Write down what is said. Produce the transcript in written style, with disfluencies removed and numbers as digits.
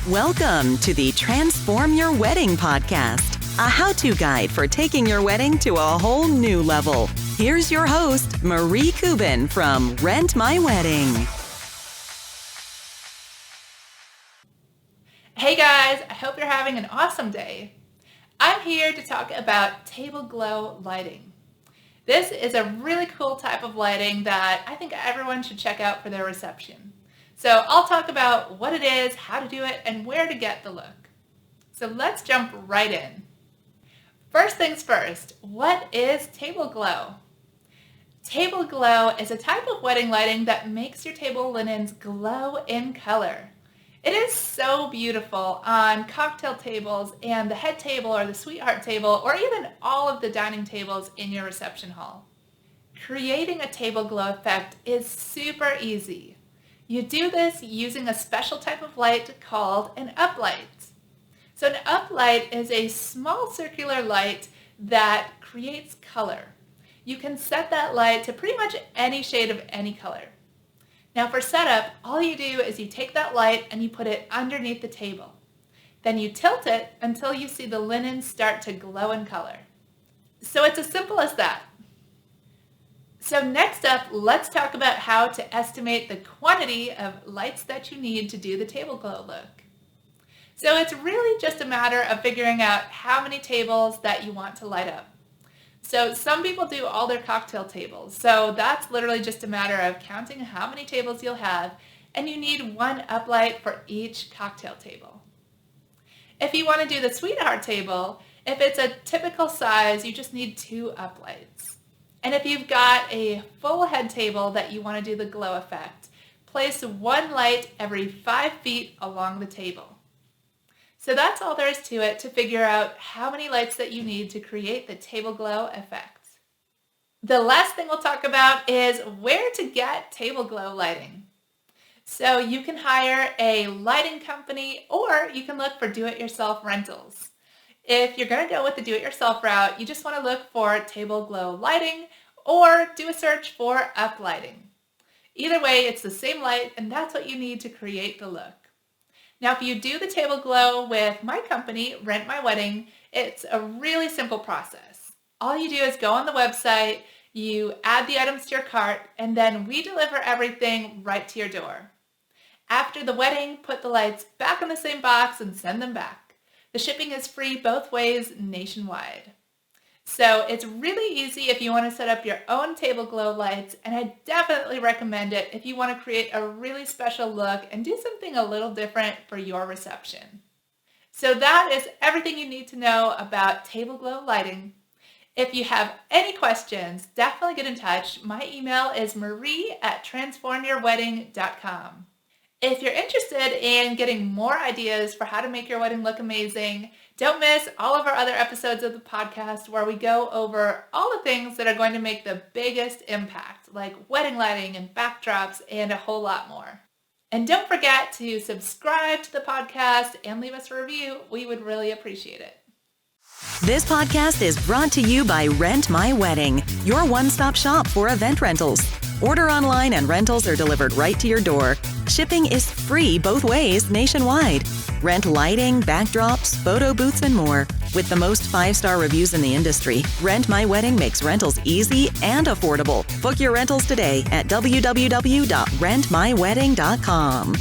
Welcome to the Transform Your Wedding podcast, a how-to guide for taking your wedding to a whole new level. Here's your host, Marie Kubin from Rent My Wedding. Hey guys, I hope you're having an awesome day. I'm here to talk about table glow lighting. This is a really cool type of lighting that I think everyone should check out for their reception. So I'll talk about what it is, how to do it, and where to get the look. So let's jump right in. First things first, what is table glow? Table glow is a type of wedding lighting that makes your table linens glow in color. It is so beautiful on cocktail tables and the head table or the sweetheart table or even all of the dining tables in your reception hall. Creating a table glow effect is super easy. You do this using a special type of light called an uplight. So an uplight is a small circular light that creates color. You can set that light to pretty much any shade of any color. Now for setup, all you do is you take that light and you put it underneath the table. Then you tilt it until you see the linen start to glow in color. So it's as simple as that. So next up, let's talk about how to estimate the quantity of lights that you need to do the table glow look. So it's really just a matter of figuring out how many tables that you want to light up. So some people do all their cocktail tables. So that's literally just a matter of counting how many tables you'll have, and you need one uplight for each cocktail table. If you want to do the sweetheart table, if it's a typical size, you just need 2 uplights. And if you've got a full head table that you want to do the glow effect, place 1 light every 5 feet along the table. So that's all there is to it to figure out how many lights that you need to create the table glow effect. The last thing we'll talk about is where to get table glow lighting. So you can hire a lighting company or you can look for do-it-yourself rentals. If you're going to go with the do-it-yourself route, you just want to look for table glow lighting or do a search for uplighting. Either way, it's the same light and that's what you need to create the look. Now, if you do the table glow with my company, Rent My Wedding, it's a really simple process. All you do is go on the website, you add the items to your cart, and then we deliver everything right to your door. After the wedding, put the lights back in the same box and send them back. The shipping is free both ways nationwide. So it's really easy if you want to set up your own table glow lights, and I definitely recommend it if you want to create a really special look and do something a little different for your reception. So that is everything you need to know about table glow lighting. If you have any questions, definitely get in touch. My email is marie@transformyourwedding.com. If you're interested in getting more ideas for how to make your wedding look amazing, don't miss all of our other episodes of the podcast where we go over all the things that are going to make the biggest impact, like wedding lighting and backdrops and a whole lot more. And don't forget to subscribe to the podcast and leave us a review. We would really appreciate it. This podcast is brought to you by Rent My Wedding, your one-stop shop for event rentals. Order online and rentals are delivered right to your door. Shipping is free both ways nationwide. Rent lighting, backdrops, photo booths, and more. With the most 5-star reviews in the industry, Rent My Wedding makes rentals easy and affordable. Book your rentals today at www.rentmywedding.com.